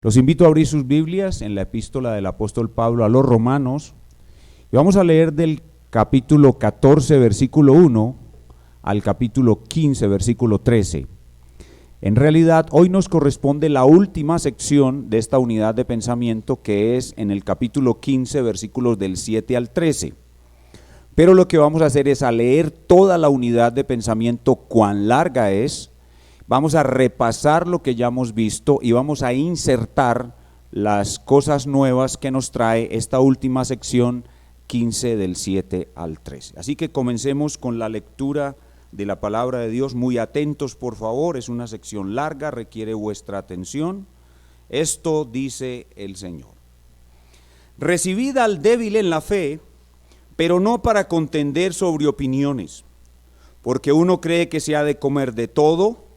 Los invito a abrir sus Biblias en la epístola del apóstol Pablo a los Romanos y vamos a leer del capítulo 14, versículo 1 al capítulo 15, versículo 13. En realidad, hoy nos corresponde la última sección de esta unidad de pensamiento, que es en el capítulo 15, versículos del 7 al 13. Pero lo que vamos a hacer es a leer toda la unidad de pensamiento, cuán larga es. Vamos a repasar lo que ya hemos visto y vamos a insertar las cosas nuevas que nos trae esta última sección 15 del 7 al 13. Así que comencemos con la lectura de la palabra de Dios. Muy atentos, por favor, es una sección larga, requiere vuestra atención. Esto dice el Señor: recibid al débil en la fe, pero no para contender sobre opiniones, porque uno cree que se ha de comer de todo,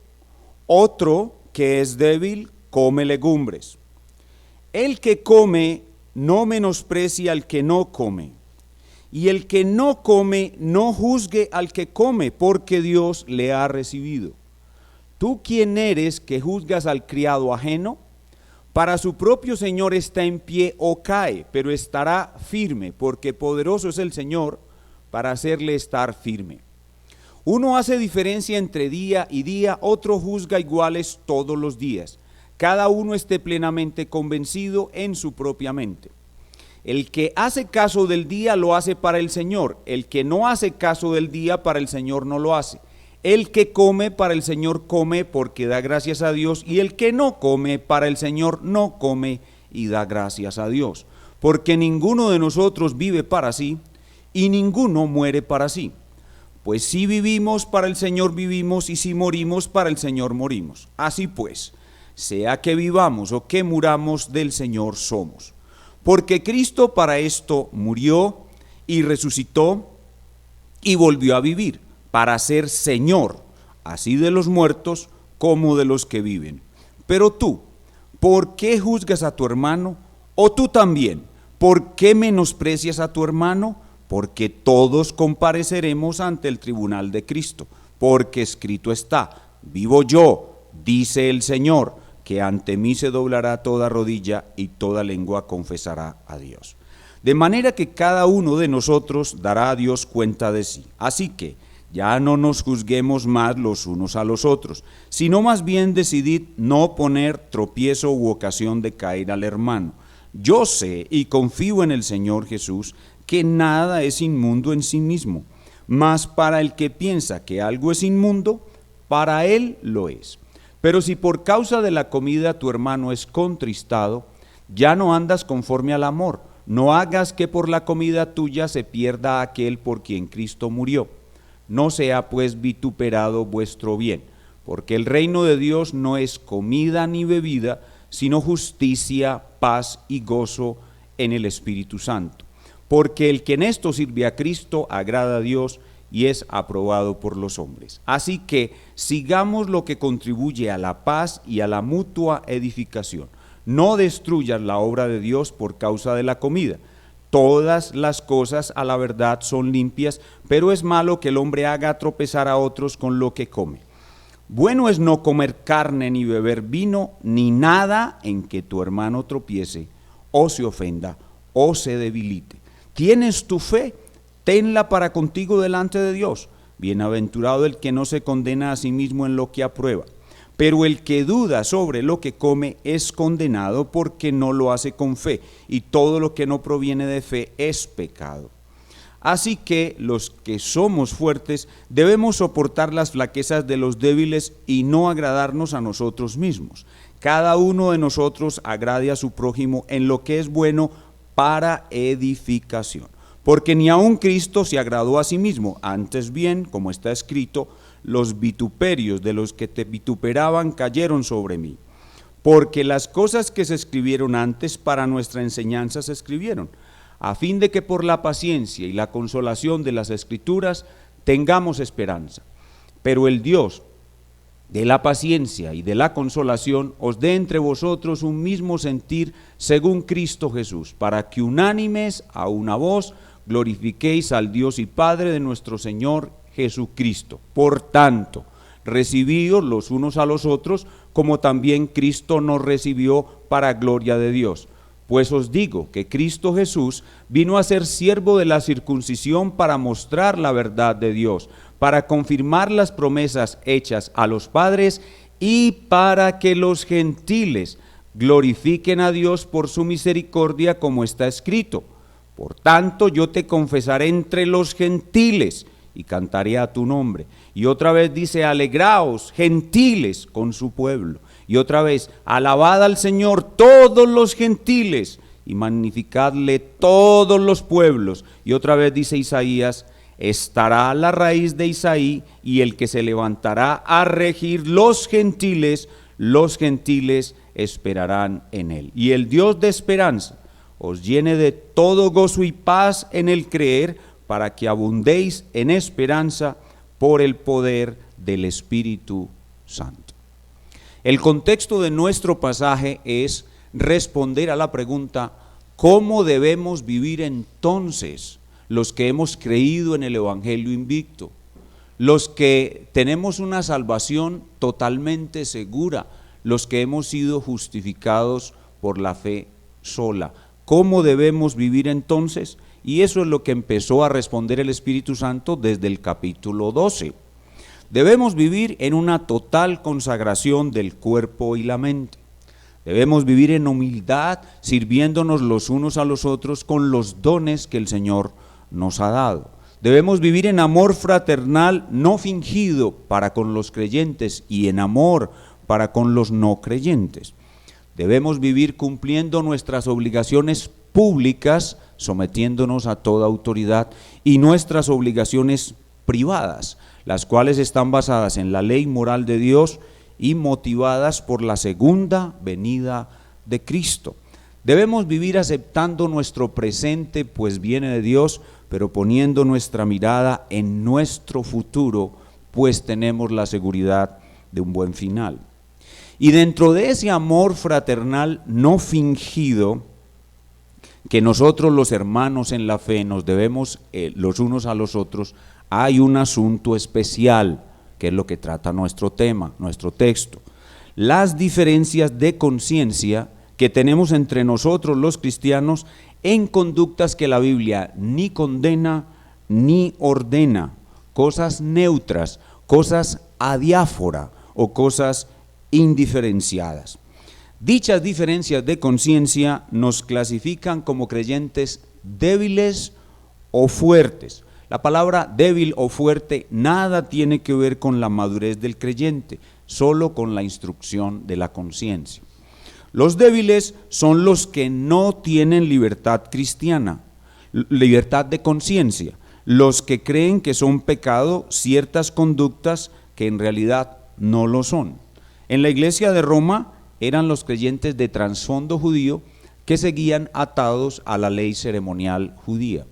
otro que es débil come legumbres. El que come no menosprecia al que no come, y el que no come no juzgue al que come, porque Dios le ha recibido. ¿Tú quién eres que juzgas al criado ajeno? Para su propio Señor está en pie o cae, pero estará firme, porque poderoso es el Señor para hacerle estar firme. Uno hace diferencia entre día y día, otro juzga iguales todos los días. Cada uno esté plenamente convencido en su propia mente. El que hace caso del día lo hace para el Señor, el que no hace caso del día para el Señor no lo hace. El que come para el Señor come porque da gracias a Dios, y el que no come para el Señor no come y da gracias a Dios. Porque ninguno de nosotros vive para sí y ninguno muere para sí. Pues si vivimos, para el Señor vivimos, y si morimos, para el Señor morimos. Así pues, sea que vivamos o que muramos, del Señor somos. Porque Cristo para esto murió y resucitó y volvió a vivir, para ser Señor, así de los muertos como de los que viven. Pero tú, ¿por qué juzgas a tu hermano? O tú también, ¿por qué menosprecias a tu hermano? Porque todos compareceremos ante el tribunal de Cristo, porque escrito está: vivo yo, dice el Señor, que ante mí se doblará toda rodilla y toda lengua confesará a Dios. De manera que cada uno de nosotros dará a Dios cuenta de sí. Así que ya no nos juzguemos más los unos a los otros, sino más bien decidid no poner tropiezo u ocasión de caer al hermano. Yo sé y confío en el Señor Jesús que nada es inmundo en sí mismo, mas para el que piensa que algo es inmundo, para él lo es. Pero si por causa de la comida tu hermano es contristado, ya no andas conforme al amor. No hagas que por la comida tuya se pierda aquel por quien Cristo murió. No sea pues vituperado vuestro bien, porque el reino de Dios no es comida ni bebida, sino justicia, paz y gozo en el Espíritu Santo. Porque el que en esto sirve a Cristo agrada a Dios y es aprobado por los hombres. Así que sigamos lo que contribuye a la paz y a la mutua edificación. No destruyas la obra de Dios por causa de la comida. Todas las cosas a la verdad son limpias, pero es malo que el hombre haga tropezar a otros con lo que come. Bueno es no comer carne ni beber vino, ni nada en que tu hermano tropiece, o se ofenda, o se debilite. ¿Tienes tu fe? Tenla para contigo delante de Dios. Bienaventurado el que no se condena a sí mismo en lo que aprueba. Pero el que duda sobre lo que come es condenado porque no lo hace con fe, y todo lo que no proviene de fe es pecado. Así que los que somos fuertes debemos soportar las flaquezas de los débiles y no agradarnos a nosotros mismos. Cada uno de nosotros agrade a su prójimo en lo que es bueno para edificación. Porque ni aun Cristo se agradó a sí mismo, antes bien, como está escrito, los vituperios de los que te vituperaban cayeron sobre mí. Porque las cosas que se escribieron antes para nuestra enseñanza se escribieron, a fin de que por la paciencia y la consolación de las Escrituras tengamos esperanza. Pero el Dios de la paciencia y de la consolación os dé entre vosotros un mismo sentir según Cristo Jesús, para que unánimes a una voz glorifiquéis al Dios y Padre de nuestro Señor Jesucristo. Por tanto, recibíos los unos a los otros, como también Cristo nos recibió para gloria de Dios. Pues os digo que Cristo Jesús vino a ser siervo de la circuncisión para mostrar la verdad de Dios, para confirmar las promesas hechas a los padres y para que los gentiles glorifiquen a Dios por su misericordia, como está escrito: por tanto yo te confesaré entre los gentiles y cantaré a tu nombre. Y otra vez dice: alegraos, gentiles, con su pueblo. Y otra vez: alabad al Señor todos los gentiles y magnificadle todos los pueblos. Y otra vez dice Isaías: estará la raíz de Isaí y el que se levantará a regir los gentiles esperarán en él. Y el Dios de esperanza os llene de todo gozo y paz en el creer, para que abundéis en esperanza por el poder del Espíritu Santo. El contexto de nuestro pasaje es responder a la pregunta: ¿cómo debemos vivir entonces los que hemos creído en el Evangelio invicto? Los que tenemos una salvación totalmente segura, los que hemos sido justificados por la fe sola. ¿Cómo debemos vivir entonces? Y eso es lo que empezó a responder el Espíritu Santo desde el capítulo 12. Debemos vivir en una total consagración del cuerpo y la mente. Debemos vivir en humildad, sirviéndonos los unos a los otros con los dones que el Señor nos ha dado. Debemos vivir en amor fraternal no fingido para con los creyentes y en amor para con los no creyentes. Debemos vivir cumpliendo nuestras obligaciones públicas, sometiéndonos a toda autoridad, y nuestras obligaciones privadas, las cuales están basadas en la ley moral de Dios y motivadas por la segunda venida de Cristo. Debemos vivir aceptando nuestro presente, pues viene de Dios, pero poniendo nuestra mirada en nuestro futuro, pues tenemos la seguridad de un buen final. Y dentro de ese amor fraternal no fingido, que nosotros los hermanos en la fe nos debemos los unos a los otros, hay un asunto especial, que es lo que trata nuestro tema, nuestro texto: las diferencias de conciencia que tenemos entre nosotros los cristianos en conductas que la Biblia ni condena ni ordena, cosas neutras, cosas adiáfora o cosas indiferenciadas. Dichas diferencias de conciencia nos clasifican como creyentes débiles o fuertes. La palabra débil o fuerte nada tiene que ver con la madurez del creyente, solo con la instrucción de la conciencia. Los débiles son los que no tienen libertad cristiana, libertad de conciencia, los que creen que son pecado ciertas conductas que en realidad no lo son. En la iglesia de Roma eran los creyentes de trasfondo judío que seguían atados a la ley ceremonial judía.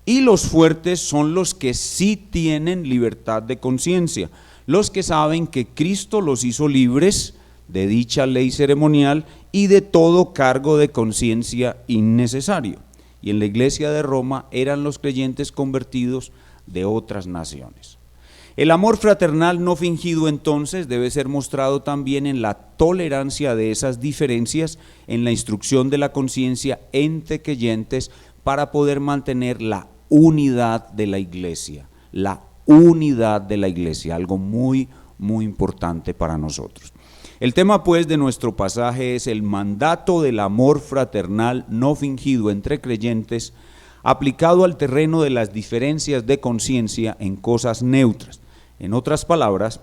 Y los fuertes son los que sí tienen libertad de conciencia, los que saben que Cristo los hizo libres de dicha ley ceremonial y de todo cargo de conciencia innecesario. Y en la iglesia de Roma eran los creyentes convertidos de otras naciones. El amor fraternal no fingido entonces debe ser mostrado también en la tolerancia de esas diferencias, en la instrucción de la conciencia entre creyentes, para poder mantener la unidad de la iglesia, algo muy, muy importante para nosotros. El tema pues de nuestro pasaje es el mandato del amor fraternal no fingido entre creyentes, aplicado al terreno de las diferencias de conciencia en cosas neutras. En otras palabras,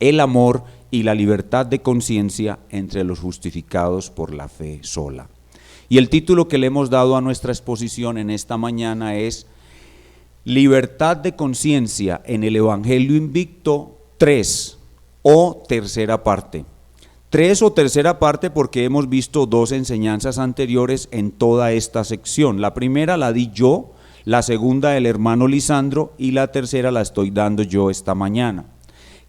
el amor y la libertad de conciencia entre los justificados por la fe sola. Y el título que le hemos dado a nuestra exposición en esta mañana es Libertad de conciencia en el Evangelio invicto 3 o tercera parte. 3 o tercera parte porque hemos visto 2 enseñanzas anteriores en toda esta sección. La primera la di yo, la segunda el hermano Lisandro y la tercera la estoy dando yo esta mañana.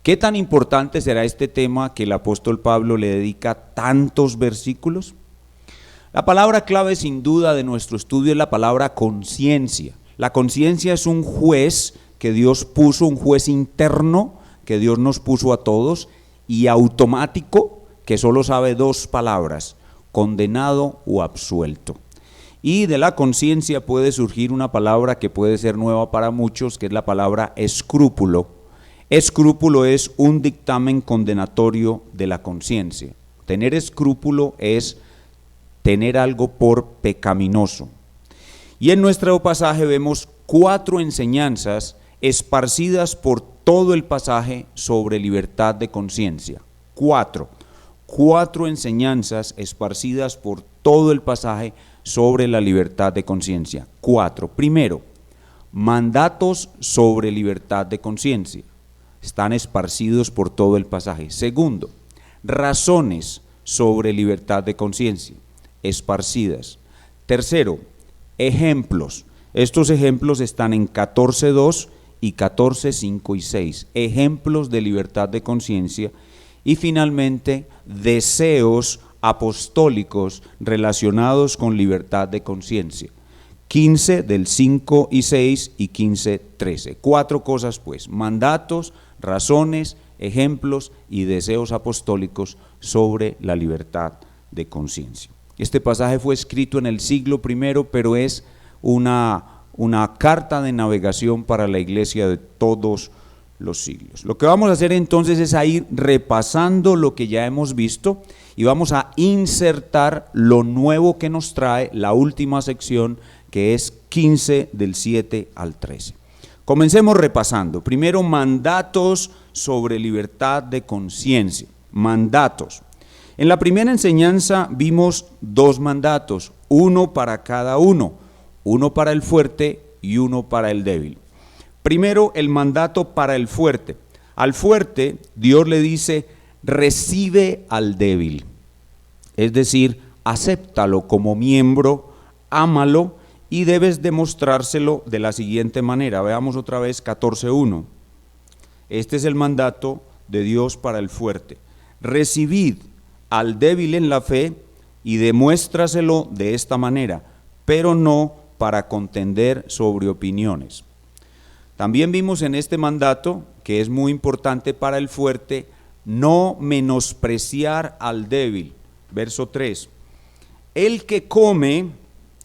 ¿Qué tan importante será este tema que el apóstol Pablo le dedica tantos versículos? La palabra clave sin duda de nuestro estudio es la palabra conciencia. La conciencia es un juez que Dios puso, un juez interno que Dios nos puso a todos, y automático, que solo sabe dos palabras: condenado o absuelto. Y de la conciencia puede surgir una palabra que puede ser nueva para muchos, que es la palabra escrúpulo. Escrúpulo es un dictamen condenatorio de la conciencia. Tener escrúpulo es tener algo por pecaminoso. Y en nuestro pasaje vemos 4 enseñanzas esparcidas por todo el pasaje sobre libertad de conciencia. 4 enseñanzas esparcidas por todo el pasaje sobre la libertad de conciencia. 4. Primero, mandatos sobre libertad de conciencia. Están esparcidos por todo el pasaje. Segundo, razones sobre libertad de conciencia, esparcidas. Tercero, ejemplos. Estos ejemplos están en 14.2 y 14.5 y 6. Ejemplos de libertad de conciencia. Y finalmente, deseos apostólicos relacionados con libertad de conciencia. 15 del 5 y 6 y 15.13. 4 cosas pues: mandatos, razones, ejemplos y deseos apostólicos sobre la libertad de conciencia. Este pasaje fue escrito en el siglo I, pero es una carta de navegación para la iglesia de todos los siglos. Lo que vamos a hacer entonces es a ir repasando lo que ya hemos visto y vamos a insertar lo nuevo que nos trae la última sección, que es 15 del 7 al 13. Comencemos repasando. Primero, mandatos sobre libertad de conciencia. Mandatos. En la primera enseñanza vimos 2 mandatos, uno para cada uno para el fuerte y uno para el débil. Primero, el mandato para el fuerte. Al fuerte, Dios le dice: recibe al débil, es decir, acéptalo como miembro, ámalo, y debes demostrárselo de la siguiente manera. Veamos otra vez 14.1. Este es el mandato de Dios para el fuerte: recibid al débil en la fe y demuéstraselo de esta manera, pero no para contender sobre opiniones. También vimos en este mandato, que es muy importante para el fuerte, no menospreciar al débil. Verso 3. El que come,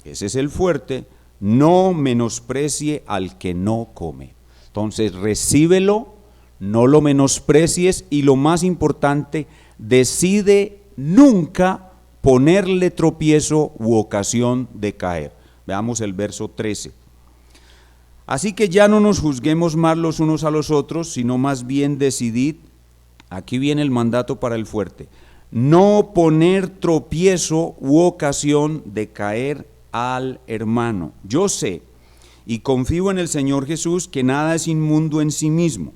ese es el fuerte, no menosprecie al que no come. Entonces, recíbelo, no lo menosprecies, y lo más importante, decide nunca ponerle tropiezo u ocasión de caer. Veamos el verso 13. Así que ya no nos juzguemos más los unos a los otros, sino más bien decidid, aquí viene el mandato para el fuerte, no poner tropiezo u ocasión de caer al hermano. Yo sé y confío en el Señor Jesús que nada es inmundo en sí mismo,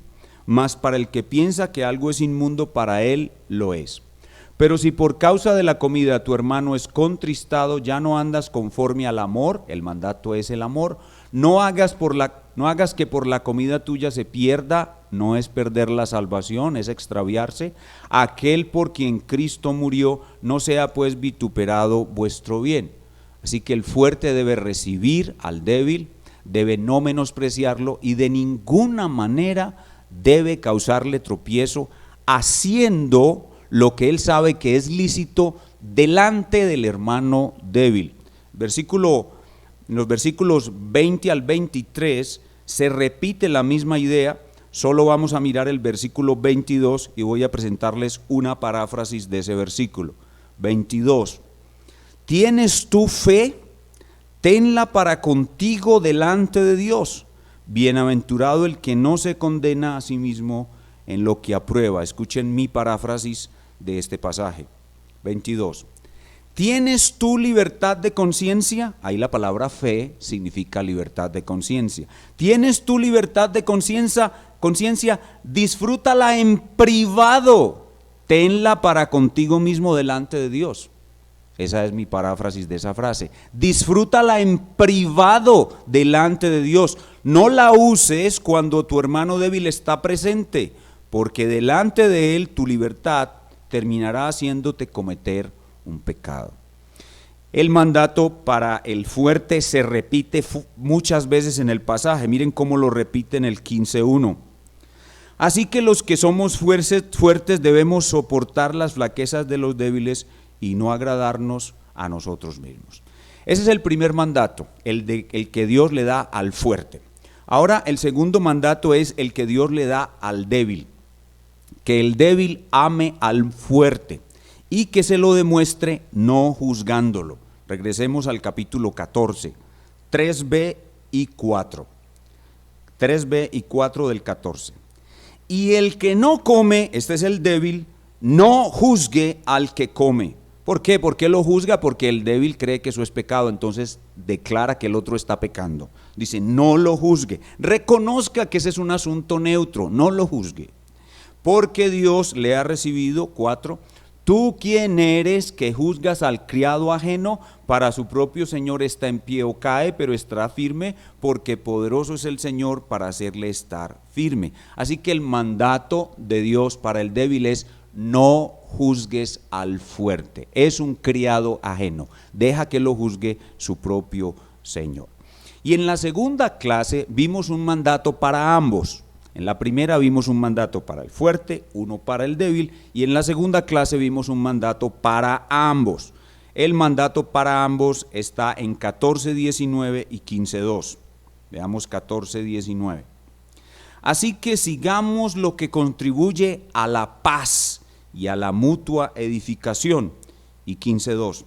mas para el que piensa que algo es inmundo, para él lo es. Pero si por causa de la comida tu hermano es contristado, ya no andas conforme al amor, el mandato es el amor. No hagas que por la comida tuya se pierda, no es perder la salvación, es extraviarse. Aquel por quien Cristo murió, no sea pues vituperado vuestro bien. Así que el fuerte debe recibir al débil, debe no menospreciarlo y de ninguna manera debe causarle tropiezo, haciendo lo que él sabe que es lícito delante del hermano débil. En los versículos 20 al 23 se repite la misma idea, solo vamos a mirar el versículo 22 y voy a presentarles una paráfrasis de ese versículo. 22. ¿Tienes tú fe? Tenla para contigo delante de Dios. Bienaventurado el que no se condena a sí mismo en lo que aprueba. Escuchen mi paráfrasis de este pasaje. 22. ¿Tienes tú libertad de conciencia? Ahí la palabra fe significa libertad de conciencia. ¿Tienes tú libertad de conciencia? Disfrútala en privado. Tenla para contigo mismo delante de Dios. Esa es mi paráfrasis de esa frase. Disfrútala en privado delante de Dios. No la uses cuando tu hermano débil está presente, porque delante de él tu libertad terminará haciéndote cometer un pecado. El mandato para el fuerte se repite muchas veces en el pasaje. Miren cómo lo repite en el 15.1. Así que los que somos fuertes debemos soportar las flaquezas de los débiles y no agradarnos a nosotros mismos. Ese es el primer mandato, el que Dios le da al fuerte. Ahora el segundo mandato es el que Dios le da al débil, que el débil ame al fuerte y que se lo demuestre no juzgándolo. Regresemos al capítulo 14, 3b y 4. 3b y 4 del 14. Y el que no come, este es el débil, no juzgue al que come. ¿Por qué? ¿Por qué lo juzga? Porque el débil cree que eso es pecado, entonces declara que el otro está pecando. Dice, no lo juzgue. Reconozca que ese es un asunto neutro, no lo juzgue. Porque Dios le ha recibido, 4, tú quién eres que juzgas al criado ajeno, para su propio Señor está en pie o cae, pero estará firme, porque poderoso es el Señor para hacerle estar firme. Así que el mandato de Dios para el débil es, no juzgues al fuerte, es un criado ajeno, deja que lo juzgue su propio Señor. Y en la segunda clase vimos un mandato para ambos. En la primera vimos un mandato para el fuerte, uno para el débil, y en la segunda clase vimos un mandato para ambos. El mandato para ambos está en 14:19 y 15:2. Veamos 14:19. Así que sigamos lo que contribuye a la paz y a la mutua edificación. Y 15:2.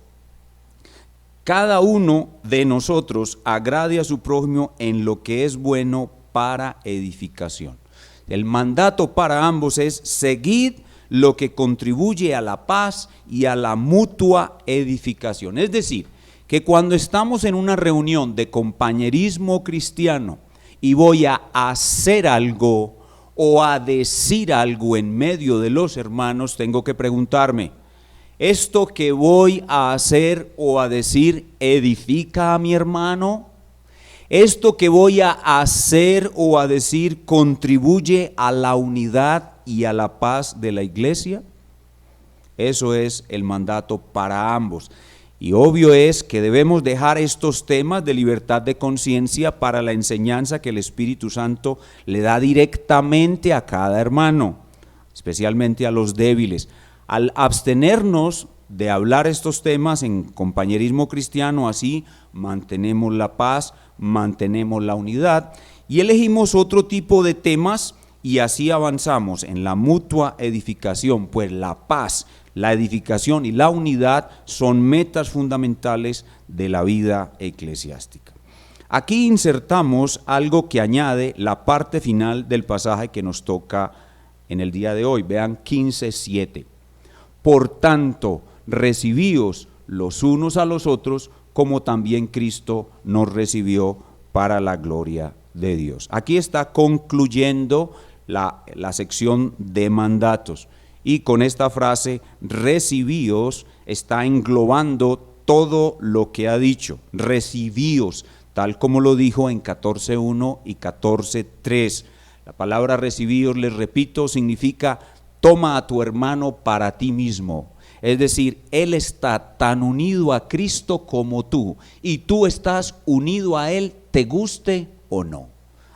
Cada uno de nosotros agrade a su prójimo en lo que es bueno para edificación. El mandato para ambos es seguid lo que contribuye a la paz y a la mutua edificación. Es decir, que cuando estamos en una reunión de compañerismo cristiano y voy a hacer algo o a decir algo en medio de los hermanos, tengo que preguntarme, ¿esto que voy a hacer o a decir edifica a mi hermano? ¿Esto que voy a hacer o a decir contribuye a la unidad y a la paz de la iglesia? Eso es el mandato para ambos. Y obvio es que debemos dejar estos temas de libertad de conciencia para la enseñanza que el Espíritu Santo le da directamente a cada hermano, especialmente a los débiles. Al abstenernos de hablar estos temas en compañerismo cristiano, así mantenemos la paz, mantenemos la unidad y elegimos otro tipo de temas y así avanzamos en la mutua edificación, pues la paz, la edificación y la unidad son metas fundamentales de la vida eclesiástica. Aquí insertamos algo que añade la parte final del pasaje que nos toca en el día de hoy. Vean 15:7. Por tanto, recibíos los unos a los otros, como también Cristo nos recibió para la gloria de Dios. Aquí está concluyendo la sección de mandatos. Y con esta frase, recibíos, está englobando todo lo que ha dicho. Recibíos, tal como lo dijo en 14:1 y 14:3. La palabra recibíos, les repito, significa toma a tu hermano para ti mismo. Es decir, él está tan unido a Cristo como tú, y tú estás unido a él, te guste o no.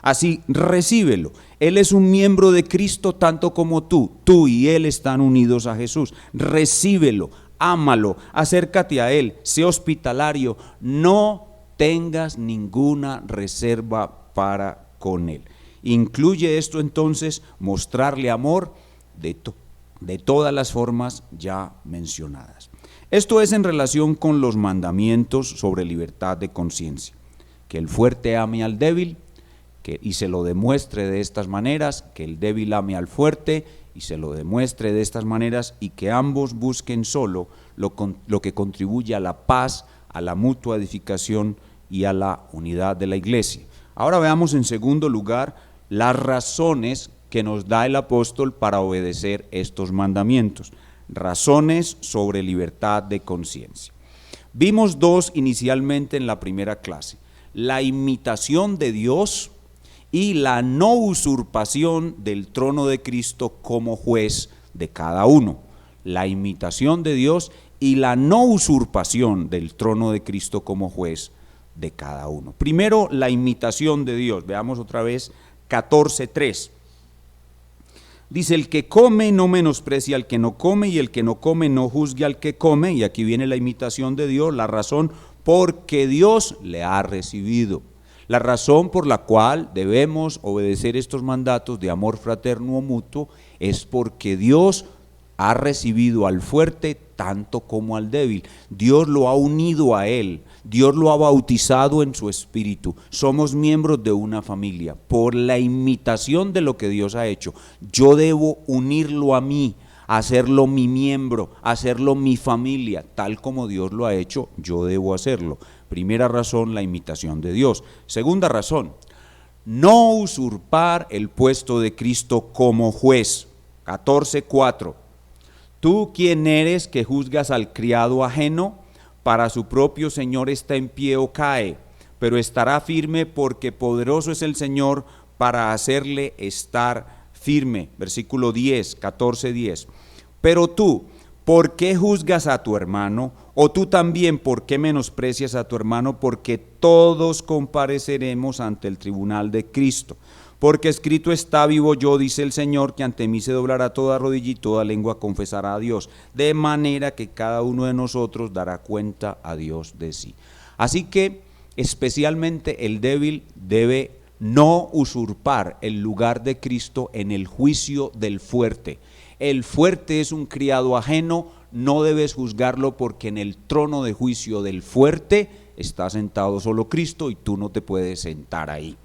Así, recíbelo. Él es un miembro de Cristo tanto como tú. Tú y él están unidos a Jesús. Recíbelo, ámalo, acércate a él, sé hospitalario. No tengas ninguna reserva para con él. Incluye esto entonces mostrarle amor de todas las formas ya mencionadas. Esto es en relación con los mandamientos sobre libertad de conciencia. Que el fuerte ame al débil y se lo demuestre de estas maneras, que el débil ame al fuerte y se lo demuestre de estas maneras, y que ambos busquen solo lo que contribuye a la paz, a la mutua edificación y a la unidad de la iglesia. Ahora veamos en segundo lugar las razones que nos da el apóstol para obedecer estos mandamientos. Razones sobre libertad de conciencia. Vimos dos inicialmente en la primera clase: la imitación de Dios y la no usurpación del trono de Cristo como juez de cada uno. La imitación de Dios y la no usurpación del trono de Cristo como juez de cada uno. Primero, la imitación de Dios. Veamos otra vez 14:3. Dice, el que come no menosprecia al que no come, y el que no come no juzgue al que come. Y aquí viene la imitación de Dios, la razón porque Dios le ha recibido. La razón por la cual debemos obedecer estos mandatos de amor fraterno o mutuo es porque Dios ha recibido al fuerte tanto como al débil. Dios lo ha unido a él, Dios lo ha bautizado en su espíritu. Somos miembros de una familia. Por la imitación de lo que Dios ha hecho, yo debo unirlo a mí, hacerlo mi miembro, hacerlo mi familia, tal como Dios lo ha hecho, yo debo hacerlo. Primera razón, la imitación de Dios. Segunda razón, no usurpar el puesto de Cristo como juez. 14:4. ¿Tú quién eres que juzgas al criado ajeno? Para su propio Señor está en pie o cae, pero estará firme porque poderoso es el Señor para hacerle estar firme. Versículo 10, 14:10. Pero tú, ¿por qué juzgas a tu hermano? O tú también, ¿por qué menosprecias a tu hermano? Porque todos compareceremos ante el tribunal de Cristo. Porque escrito está, vivo yo, dice el Señor, que ante mí se doblará toda rodilla y toda lengua confesará a Dios. De manera que cada uno de nosotros dará cuenta a Dios de sí. Así que, especialmente el débil debe no usurpar el lugar de Cristo en el juicio del fuerte. El fuerte es un criado ajeno, no debes juzgarlo porque en el trono de juicio del fuerte está sentado solo Cristo y tú no te puedes sentar ahí.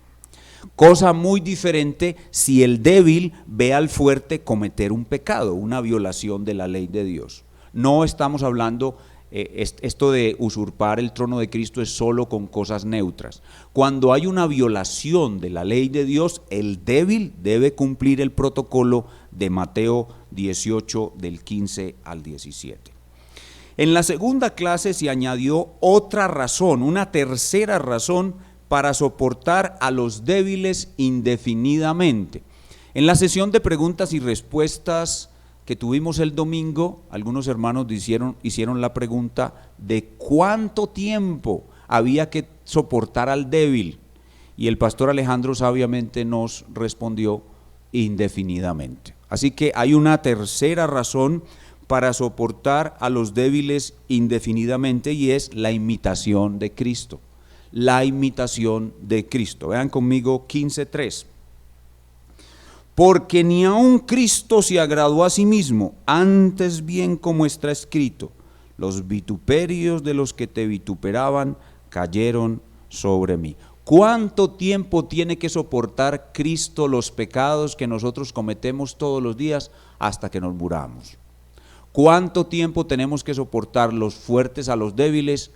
Cosa muy diferente si el débil ve al fuerte cometer un pecado, una violación de la ley de Dios. No estamos hablando, esto de usurpar el trono de Cristo es solo con cosas neutras. Cuando hay una violación de la ley de Dios, el débil debe cumplir el protocolo de Mateo 18 del 15 al 17. En la segunda clase se añadió otra razón, una tercera razón para soportar a los débiles indefinidamente. En la sesión de preguntas y respuestas que tuvimos el domingo, algunos hermanos hicieron la pregunta de cuánto tiempo había que soportar al débil, y el pastor Alejandro sabiamente nos respondió indefinidamente. Así que hay una tercera razón para soportar a los débiles indefinidamente, y es la imitación de Cristo. La imitación de Cristo. Vean conmigo 15:3. Porque ni aun Cristo se agradó a sí mismo, antes bien como está escrito, los vituperios de los que te vituperaban cayeron sobre mí. ¿Cuánto tiempo tiene que soportar Cristo los pecados que nosotros cometemos todos los días hasta que nos muramos? ¿Cuánto tiempo tenemos que soportar los fuertes a los débiles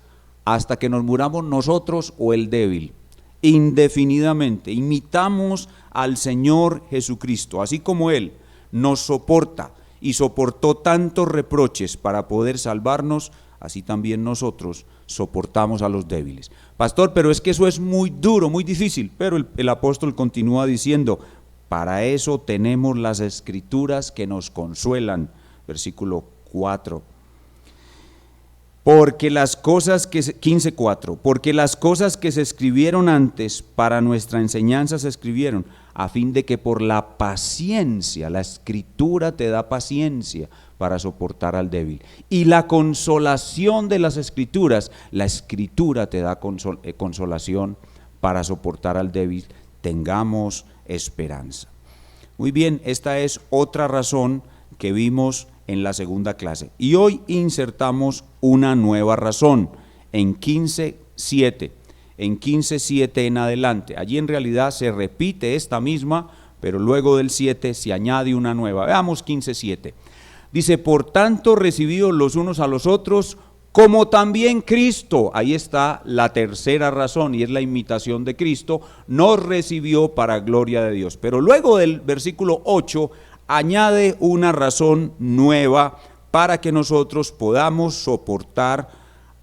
hasta que nos muramos nosotros o el débil? Indefinidamente. Imitamos al Señor Jesucristo, así como Él nos soporta y soportó tantos reproches para poder salvarnos, así también nosotros soportamos a los débiles. Pastor, pero es que eso es muy duro, muy difícil. Pero el apóstol continúa diciendo, para eso tenemos las Escrituras que nos consuelan. Versículo 4. Porque las cosas que 15:4, porque las cosas que se escribieron antes para nuestra enseñanza se escribieron a fin de que por la paciencia, la Escritura te da paciencia para soportar al débil, y la consolación de las Escrituras, la Escritura te da consolación para soportar al débil. Tengamos esperanza. Muy bien, esta es otra razón que vimos en la segunda clase, y hoy insertamos una nueva razón en 15:7, en 15:7 en adelante. Allí en realidad se repite esta misma, pero luego del 7 se añade una nueva. Veamos 15:7. Dice, por tanto recibidos los unos a los otros, como también Cristo, ahí está la tercera razón, y es la imitación de Cristo, nos recibió para gloria de Dios. Pero luego del versículo 8 añade una razón nueva para que nosotros podamos soportar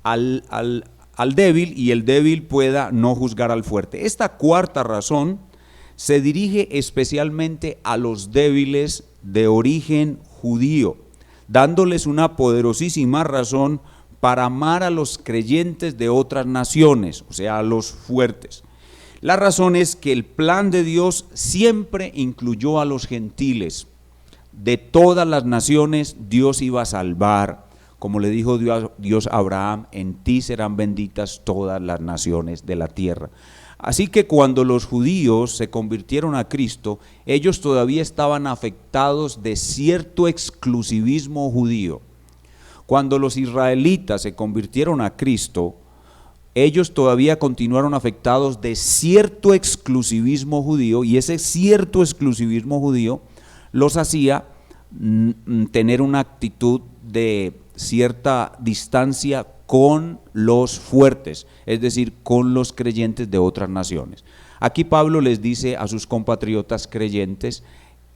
al débil y el débil pueda no juzgar al fuerte. Esta cuarta razón se dirige especialmente a los débiles de origen judío, dándoles una poderosísima razón para amar a los creyentes de otras naciones, o sea, a los fuertes. La razón es que el plan de Dios siempre incluyó a los gentiles. de todas las naciones Dios iba a salvar. Como le dijo Dios a Abraham, en ti serán benditas todas las naciones de la tierra. Así que cuando los judíos se convirtieron a Cristo, ellos todavía estaban afectados de cierto exclusivismo judío. Cuando los israelitas se convirtieron a Cristo, ellos todavía continuaron afectados de cierto exclusivismo judío, y ese cierto exclusivismo judío los hacía tener una actitud de cierta distancia con los fuertes, es decir, con los creyentes de otras naciones. Aquí Pablo les dice a sus compatriotas creyentes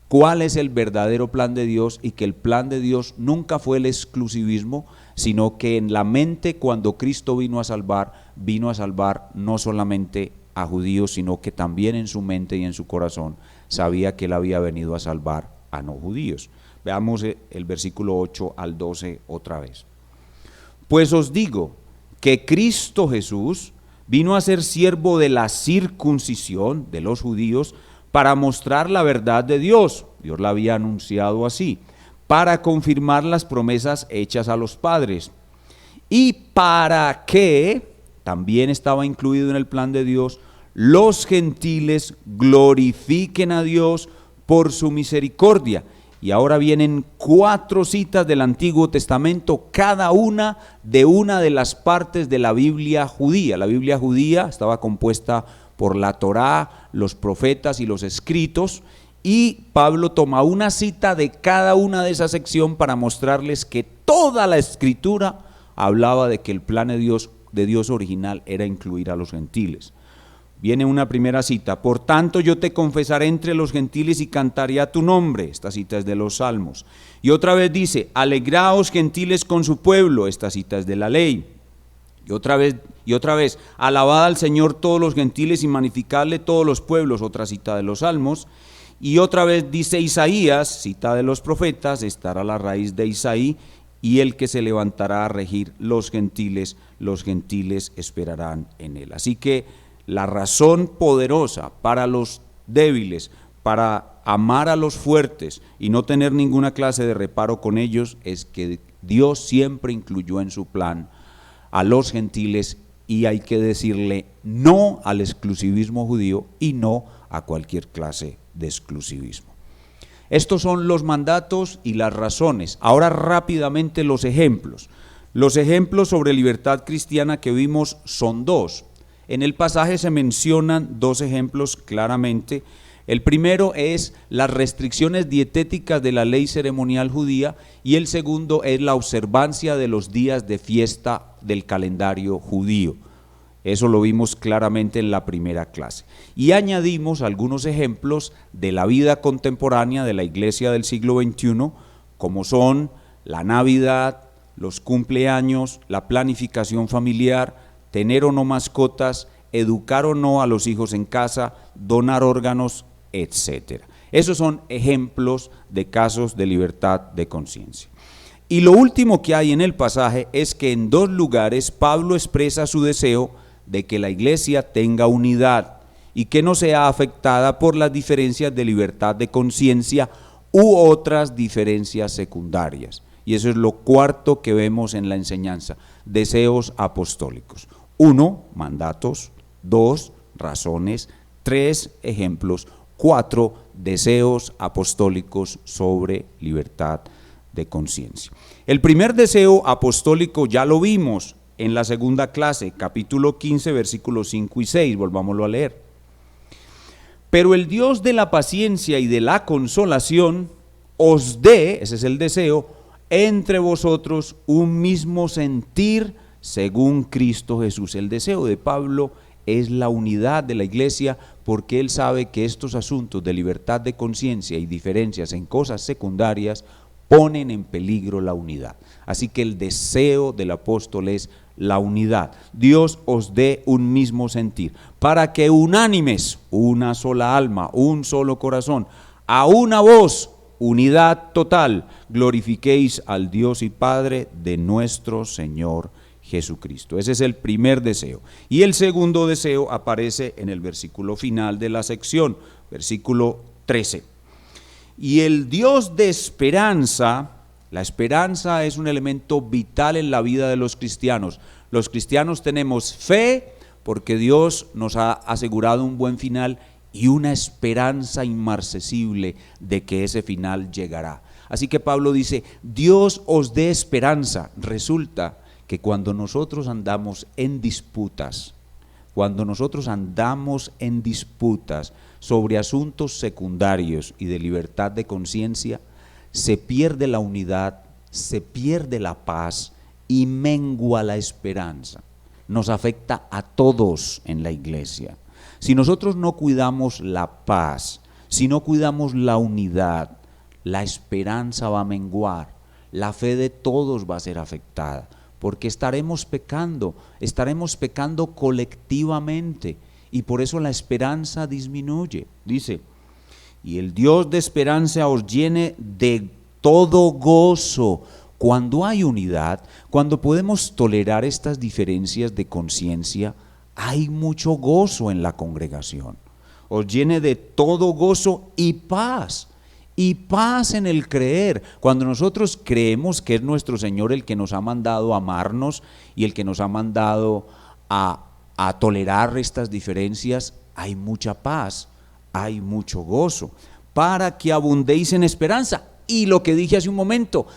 cuál es el verdadero plan de Dios, y que el plan de Dios nunca fue el exclusivismo, sino que en la mente, cuando Cristo vino a salvar no solamente a judíos, sino que también en su mente y en su corazón sabía que él había venido a salvar a no judíos. Veamos el versículo 8 al 12 otra vez. Pues os digo que Cristo Jesús vino a ser siervo de la circuncisión de los judíos para mostrar la verdad de Dios. Dios la había anunciado así, para confirmar las promesas hechas a los padres, y para que, también estaba incluido en el plan de Dios, los gentiles glorifiquen a Dios por su misericordia. Y ahora vienen 4 citas del Antiguo Testamento, cada una de las partes de la Biblia judía. La Biblia judía estaba compuesta por la Torá, los profetas y los escritos, y Pablo toma una cita de cada una de esa sección para mostrarles que toda la Escritura hablaba de que el plan de Dios original era incluir a los gentiles. Viene una primera cita: por tanto yo te confesaré entre los gentiles y cantaré a tu nombre. Esta cita es de los Salmos. Y otra vez dice: alegraos gentiles con su pueblo. Esta cita es de la ley. Y otra vez, alabad al Señor todos los gentiles y magnificadle todos los pueblos. Otra cita de los Salmos. Y otra vez dice Isaías, cita de los profetas: estará la raíz de Isaí, y el que se levantará a regir los gentiles esperarán en él. Así que la razón poderosa para los débiles, para amar a los fuertes y no tener ninguna clase de reparo con ellos, es que Dios siempre incluyó en su plan a los gentiles, y hay que decirle no al exclusivismo judío y no a cualquier clase de exclusivismo. Estos son los mandatos y las razones. Ahora rápidamente los ejemplos. Los ejemplos sobre libertad cristiana que vimos son 2. En el pasaje se mencionan 2 ejemplos claramente. El primero es las restricciones dietéticas de la ley ceremonial judía, y el segundo es la observancia de los días de fiesta del calendario judío. Eso lo vimos claramente en la primera clase. Y añadimos algunos ejemplos de la vida contemporánea de la iglesia del siglo XXI, como son la Navidad, los cumpleaños, la planificación familiar, tener o no mascotas, educar o no a los hijos en casa, donar órganos, etc. Esos son ejemplos de casos de libertad de conciencia. Y lo último que hay en el pasaje es que en 2 lugares Pablo expresa su deseo de que la iglesia tenga unidad y que no sea afectada por las diferencias de libertad de conciencia u otras diferencias secundarias. Y eso es lo cuarto que vemos en la enseñanza: deseos apostólicos. 1, mandatos; 2, razones; 3, ejemplos; 4, deseos apostólicos sobre libertad de conciencia. El primer deseo apostólico ya lo vimos en la segunda clase, capítulo 15, versículos 5 y 6, volvámoslo a leer. Pero el Dios de la paciencia y de la consolación os dé, ese es el deseo, entre vosotros un mismo sentir según Cristo Jesús. El deseo de Pablo es la unidad de la iglesia, porque él sabe que estos asuntos de libertad de conciencia y diferencias en cosas secundarias ponen en peligro la unidad. Así que el deseo del apóstol es la unidad. Dios os dé un mismo sentir, para que unánimes, una sola alma, un solo corazón, a una voz, unidad total, glorifiquéis al Dios y Padre de nuestro Señor Jesucristo. Ese es el primer deseo. Y el segundo deseo aparece en el versículo final de la sección, versículo 13. Y el Dios de esperanza, la esperanza es un elemento vital en la vida de los cristianos. Los cristianos tenemos fe porque Dios nos ha asegurado un buen final y una esperanza inmarcesible de que ese final llegará. Así que Pablo dice, Dios os dé esperanza. Resulta que cuando nosotros andamos en disputas, sobre asuntos secundarios y de libertad de conciencia, se pierde la unidad, se pierde la paz y mengua la esperanza. Nos afecta a todos en la iglesia. Si nosotros no cuidamos la paz, si no cuidamos la unidad, la esperanza va a menguar, la fe de todos va a ser afectada, porque estaremos pecando colectivamente, y por eso la esperanza disminuye. Dice, y el Dios de esperanza os llene de todo gozo. Cuando hay unidad, cuando podemos tolerar estas diferencias de conciencia, hay mucho gozo en la congregación. Os llene de todo gozo y paz en el creer. Cuando nosotros creemos que es nuestro Señor el que nos ha mandado a amarnos y el que nos ha mandado a tolerar estas diferencias, hay mucha paz, hay mucho gozo, para que abundéis en esperanza. Y lo que dije hace un momento,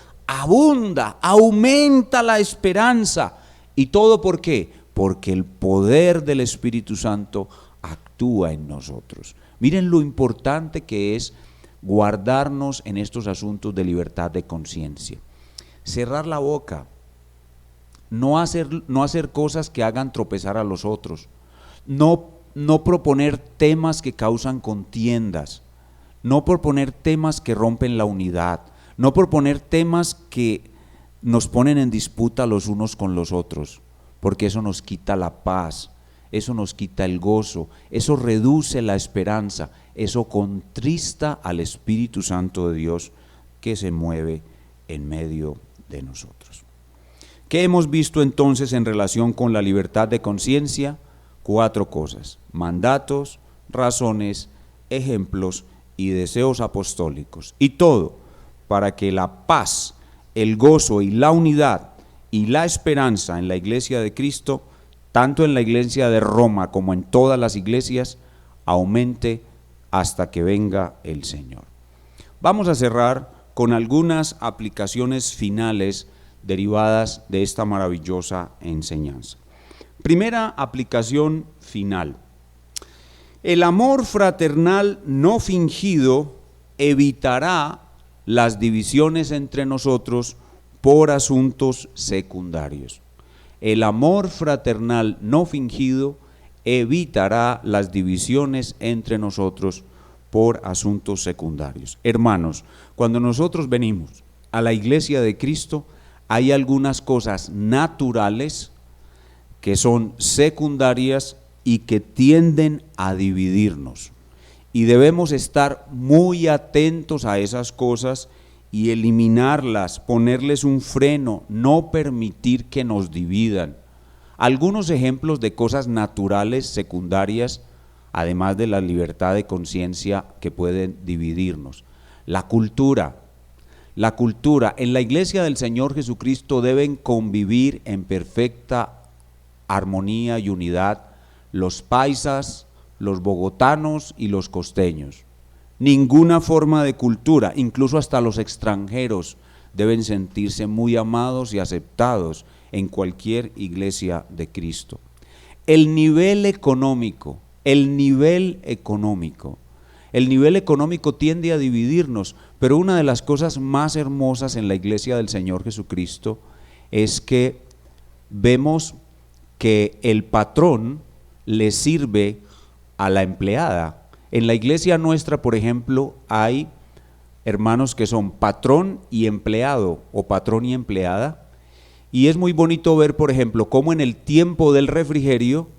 aumenta la esperanza. ¿Y todo por qué? Porque el poder del Espíritu Santo actúa en nosotros. Miren lo importante que es guardarnos en estos asuntos de libertad de conciencia. Cerrar la boca, no hacer cosas que hagan tropezar a los otros, no proponer temas que causan contiendas, no proponer temas que rompen la unidad, no proponer temas que nos ponen en disputa los unos con los otros, porque eso nos quita la paz, eso nos quita el gozo, eso reduce la esperanza, eso contrista al Espíritu Santo de Dios que se mueve en medio de nosotros. ¿Qué hemos visto entonces en relación con la libertad de conciencia? 4 cosas: mandatos, razones, ejemplos y deseos apostólicos. Y todo para que la paz, el gozo y la unidad y la esperanza en la iglesia de Cristo, tanto en la iglesia de Roma como en todas las iglesias, aumente hasta que venga el Señor. Vamos a cerrar con algunas aplicaciones finales derivadas de esta maravillosa enseñanza. Primera aplicación final: el amor fraternal no fingido evitará las divisiones entre nosotros por asuntos secundarios. El amor fraternal no fingido evitará las divisiones entre nosotros por asuntos secundarios. Hermanos, cuando nosotros venimos a la iglesia de Cristo, hay algunas cosas naturales que son secundarias y que tienden a dividirnos. Y debemos estar muy atentos a esas cosas y eliminarlas, ponerles un freno, no permitir que nos dividan. Algunos ejemplos de cosas naturales secundarias, además de la libertad de conciencia, que pueden dividirnos. La cultura. En la iglesia del Señor Jesucristo deben convivir en perfecta armonía y unidad los paisas, los bogotanos y los costeños. Ninguna forma de cultura, incluso hasta los extranjeros, deben sentirse muy amados y aceptados en cualquier iglesia de Cristo. El nivel económico tiende a dividirnos, pero una de las cosas más hermosas en la iglesia del Señor Jesucristo es que vemos que el patrón le sirve a la empleada. En la iglesia nuestra, por ejemplo, hay hermanos que son patrón y empleado, o patrón y empleada, y es muy bonito ver, por ejemplo, cómo en el tiempo del refrigerio,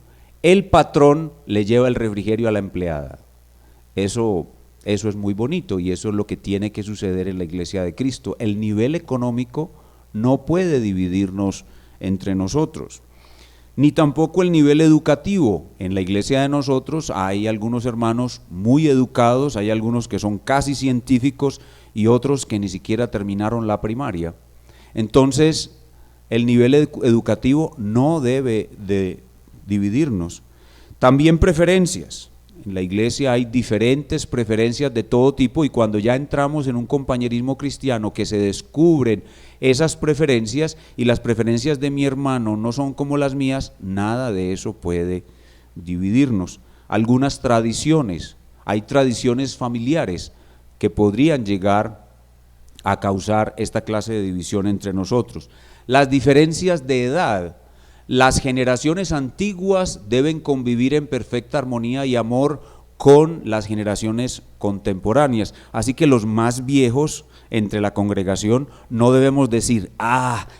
el patrón le lleva el refrigerio a la empleada. Eso es muy bonito, y eso es lo que tiene que suceder en la iglesia de Cristo. El nivel económico no puede dividirnos entre nosotros. ni tampoco el nivel educativo. En la iglesia de nosotros hay algunos hermanos muy educados, hay algunos que son casi científicos y otros que ni siquiera terminaron la primaria. Entonces, el nivel educativo no debe de dividirnos. También preferencias. En la iglesia hay diferentes preferencias de todo tipo y cuando ya entramos en un compañerismo cristiano que se descubren esas preferencias y las preferencias de mi hermano no son como las mías, nada de eso puede dividirnos. Algunas tradiciones, hay tradiciones familiares que podrían llegar a causar esta clase de división entre nosotros. Las diferencias de edad. Las generaciones antiguas deben convivir en perfecta armonía y amor con las generaciones contemporáneas. Así que los más viejos entre la congregación no debemos decir,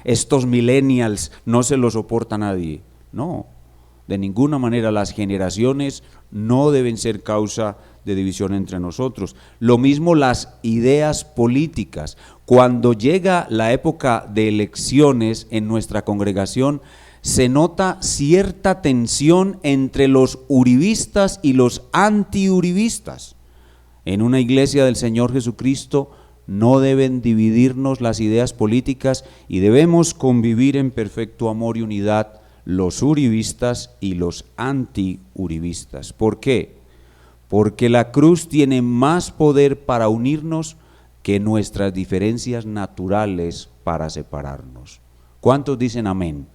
estos millennials no se los soporta nadie. No, de ninguna manera. Las generaciones no deben ser causa de división entre nosotros. Lo mismo las ideas políticas. Cuando llega la época de elecciones en nuestra congregación, se nota cierta tensión entre los uribistas y los antiuribistas. En una iglesia del Señor Jesucristo no deben dividirnos las ideas políticas y debemos convivir en perfecto amor y unidad los uribistas y los antiuribistas. ¿Por qué? Porque la cruz tiene más poder para unirnos que nuestras diferencias naturales para separarnos. ¿Cuántos dicen amén?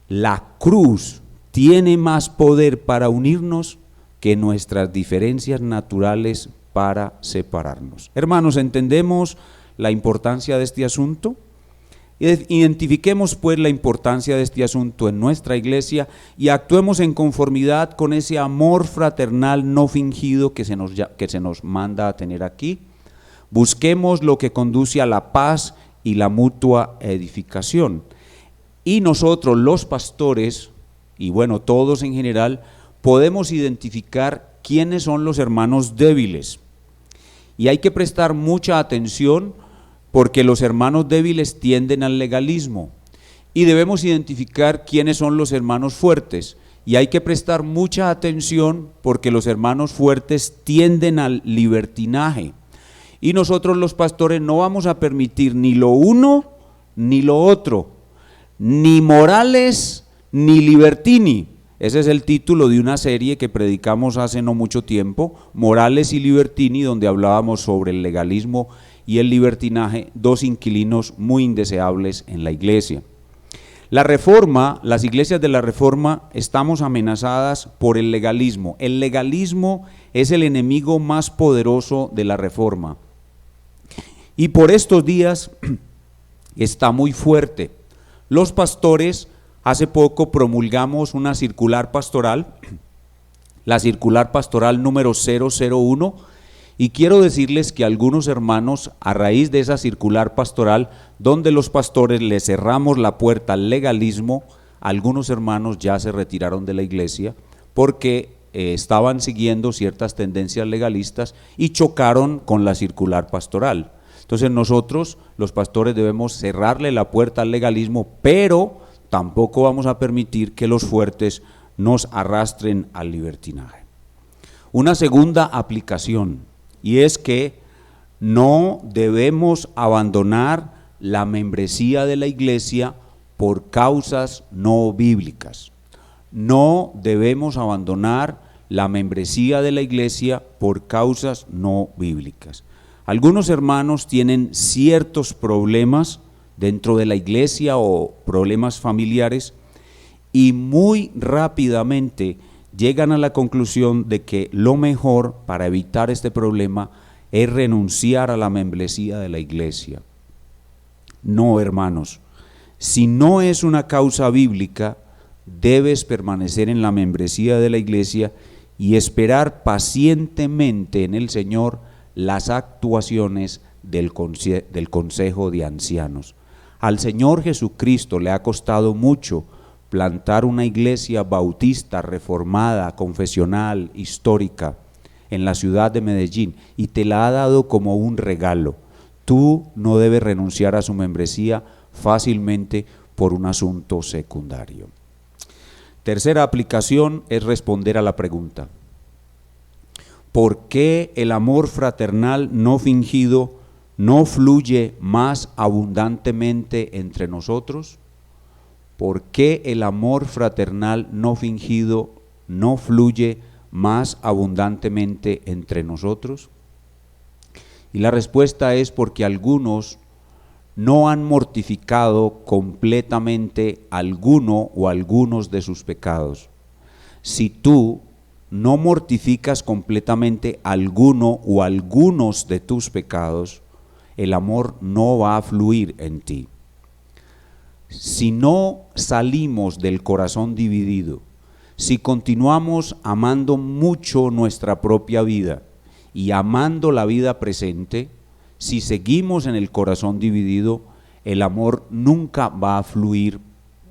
La cruz tiene más poder para unirnos que nuestras diferencias naturales para separarnos. Hermanos, ¿entendemos la importancia de este asunto? Identifiquemos pues la importancia de este asunto en nuestra iglesia y actuemos en conformidad con ese amor fraternal no fingido que se nos manda a tener aquí. Busquemos lo que conduce a la paz y la mutua edificación. Y nosotros los pastores, y bueno, todos en general, podemos identificar quiénes son los hermanos débiles. Y hay que prestar mucha atención porque los hermanos débiles tienden al legalismo. Y debemos identificar quiénes son los hermanos fuertes. Y hay que prestar mucha atención porque los hermanos fuertes tienden al libertinaje. Y nosotros los pastores no vamos a permitir ni lo uno ni lo otro. Ni Morales ni Libertini. Ese es el título de una serie que predicamos hace no mucho tiempo, Morales y Libertini, donde hablábamos sobre el legalismo y el libertinaje, dos inquilinos muy indeseables en la iglesia. La Reforma, las iglesias de la Reforma, estamos amenazadas por el legalismo. El legalismo es el enemigo más poderoso de la Reforma. Y por estos días está muy fuerte. Los pastores, hace poco promulgamos una circular pastoral, la circular pastoral número 001, y quiero decirles que algunos hermanos, a raíz de esa circular pastoral, donde los pastores le cerramos la puerta al legalismo, algunos hermanos ya se retiraron de la iglesia porque estaban siguiendo ciertas tendencias legalistas y chocaron con la circular pastoral. Entonces nosotros, los pastores, debemos cerrarle la puerta al legalismo, pero tampoco vamos a permitir que los fuertes nos arrastren al libertinaje. Una segunda aplicación, y es que no debemos abandonar la membresía de la iglesia por causas no bíblicas. No debemos abandonar la membresía de la iglesia por causas no bíblicas. Algunos hermanos tienen ciertos problemas dentro de la iglesia o problemas familiares y muy rápidamente llegan a la conclusión de que lo mejor para evitar este problema es renunciar a la membresía de la iglesia. No, hermanos, si no es una causa bíblica, debes permanecer en la membresía de la iglesia y esperar pacientemente en el Señor las actuaciones del Consejo de Ancianos. Al Señor Jesucristo le ha costado mucho plantar una iglesia bautista, reformada, confesional, histórica en la ciudad de Medellín y te la ha dado como un regalo. Tú no debes renunciar a su membresía fácilmente por un asunto secundario. Tercera aplicación es responder a la pregunta: ¿por qué el amor fraternal no fingido no fluye más abundantemente entre nosotros? ¿Por qué el amor fraternal no fingido no fluye más abundantemente entre nosotros? Y la respuesta es porque algunos no han mortificado completamente alguno o algunos de sus pecados. Si tú no mortificas completamente alguno o algunos de tus pecados, el amor no va a fluir en ti. Si no salimos del corazón dividido, si continuamos amando mucho nuestra propia vida y amando la vida presente, si seguimos en el corazón dividido, el amor nunca va a fluir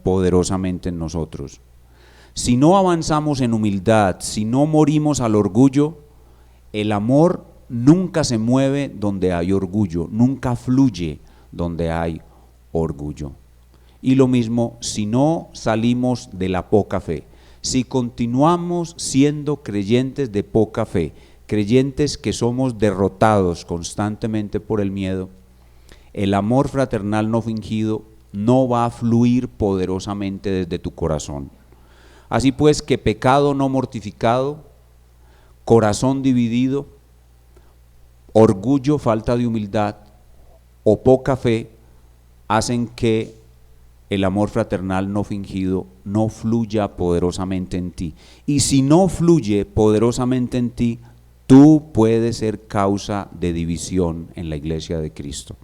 poderosamente en nosotros. Si no avanzamos en humildad, si no morimos al orgullo, el amor nunca se mueve donde hay orgullo, nunca fluye donde hay orgullo. Y lo mismo si no salimos de la poca fe, si continuamos siendo creyentes de poca fe, creyentes que somos derrotados constantemente por el miedo, el amor fraternal no fingido no va a fluir poderosamente desde tu corazón. Así pues, que pecado no mortificado, corazón dividido, orgullo, falta de humildad o poca fe hacen que el amor fraternal no fingido no fluya poderosamente en ti. Y si no fluye poderosamente en ti, tú puedes ser causa de división en la iglesia de Cristo.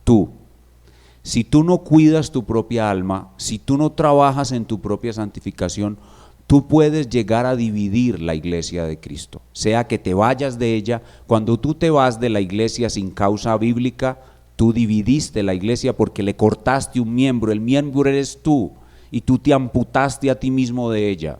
Tú, si tú no cuidas tu propia alma, si tú no trabajas en tu propia santificación, tú puedes llegar a dividir la iglesia de Cristo. Sea que te vayas de ella, cuando tú te vas de la iglesia sin causa bíblica, tú dividiste la iglesia porque le cortaste un miembro, el miembro eres tú y tú te amputaste a ti mismo de ella.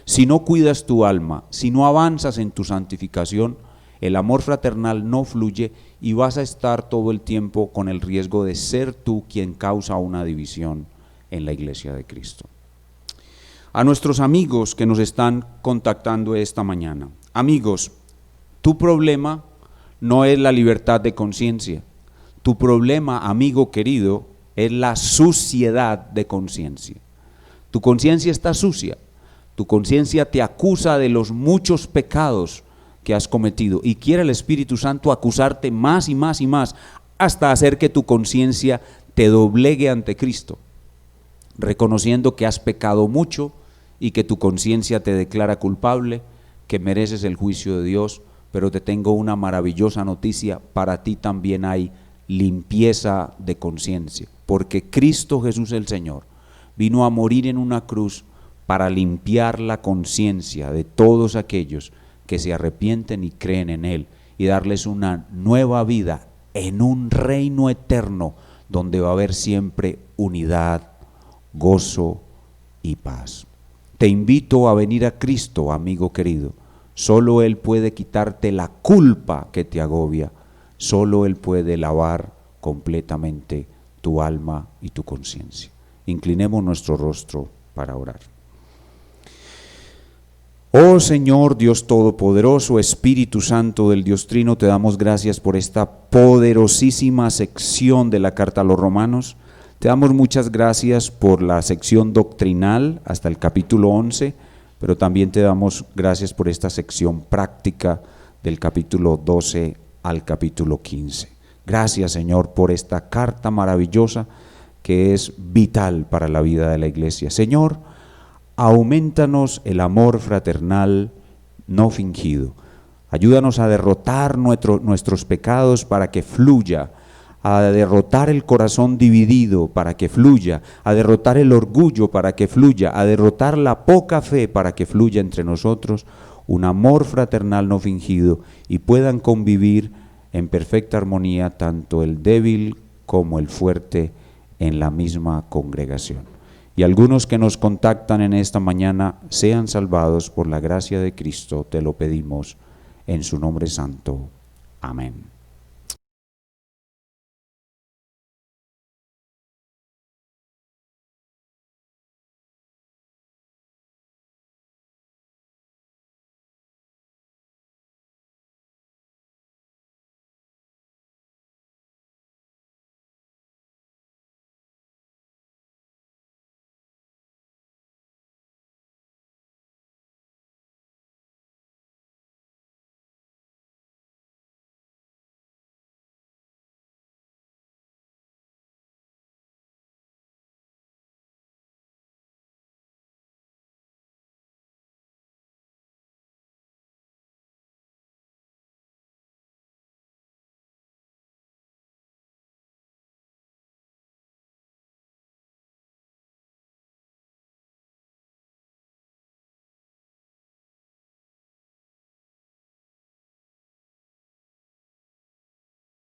Si no cuidas tu alma, si no avanzas en tu santificación, el amor fraternal no fluye y vas a estar todo el tiempo con el riesgo de ser tú quien causa una división en la iglesia de Cristo. A nuestros amigos que nos están contactando esta mañana, amigos, tu problema no es la libertad de conciencia. Tu problema, amigo querido, es la suciedad de conciencia. Tu conciencia está sucia. Tu conciencia te acusa de los muchos pecados que has cometido y quiere el Espíritu Santo acusarte más y más y más hasta hacer que tu conciencia te doblegue ante Cristo, reconociendo que has pecado mucho y que tu conciencia te declara culpable, que mereces el juicio de Dios. Pero te tengo una maravillosa noticia: para ti también hay limpieza de conciencia, porque Cristo Jesús el Señor vino a morir en una cruz para limpiar la conciencia de todos aquellos que se arrepienten y creen en Él, y darles una nueva vida en un reino eterno donde va a haber siempre unidad, gozo y paz. Te invito a venir a Cristo, amigo querido. Solo Él puede quitarte la culpa que te agobia. Solo Él puede lavar completamente tu alma y tu conciencia. Inclinemos nuestro rostro para orar. Oh Señor Dios Todopoderoso, Espíritu Santo del Dios Trino, te damos gracias por esta poderosísima sección de la Carta a los Romanos. Te damos muchas gracias por la sección doctrinal hasta el capítulo 11, pero también te damos gracias por esta sección práctica del capítulo 12 al capítulo 15. Gracias, Señor, por esta carta maravillosa que es vital para la vida de la iglesia. Señor, aumentanos el amor fraternal no fingido. Ayúdanos a derrotar nuestros pecados para que fluya, a derrotar el corazón dividido para que fluya, a derrotar el orgullo para que fluya, a derrotar la poca fe para que fluya entre nosotros un amor fraternal no fingido y puedan convivir en perfecta armonía tanto el débil como el fuerte en la misma congregación. Y algunos que nos contactan en esta mañana sean salvados por la gracia de Cristo, te lo pedimos en su nombre santo. Amén.